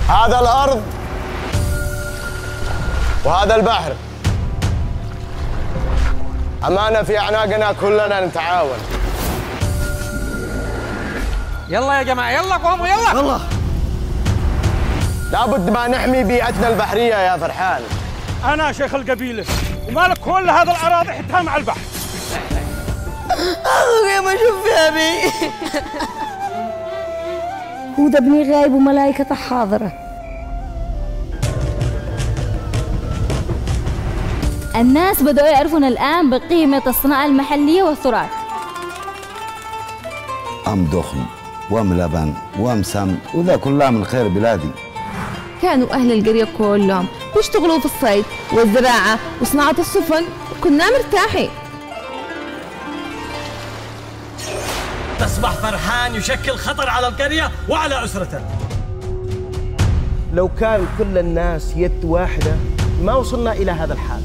هذا الأرض وهذا البحر، أمانة في أعناقنا كلنا نتعاون. يلا يا جماعة، يلا قوموا يلا. يلا. لابد ما نحمي بيئتنا البحرية يا فرحان. أنا شيخ القبيلة ومالك كل هذا الأراضي حتها مع البحر. أخويا ما شوف يا أبي. هو ده ابني غايب وملائكته حاضرة. الناس بدأوا يعرفون الآن بقيمة الصناعة المحلية والتراث. أم دخن وأم لبن وأم سم، وذا كلها من خير بلادي. كانوا أهل القرية كلهم بيشتغلوا في الصيد والزراعة وصناعة السفن، وكنا مرتاحين. أصبح فرحان يشكل خطر على القرية وعلى أسرته. لو كان كل الناس يد واحدة ما وصلنا إلى هذا الحال.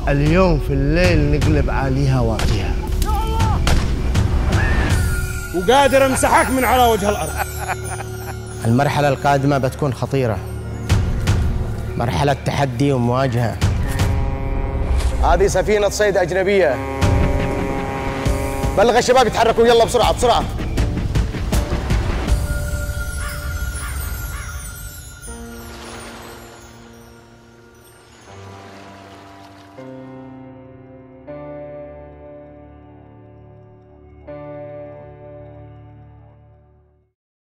اليوم في الليل نقلب عليها واطيها، وقادر امسحك من على وجه الأرض. المرحلة القادمة بتكون خطيرة، مرحلة تحدي ومواجهة. هذه سفينة صيد أجنبية. بلغ الشباب يتحركوا، يلا بسرعة بسرعة.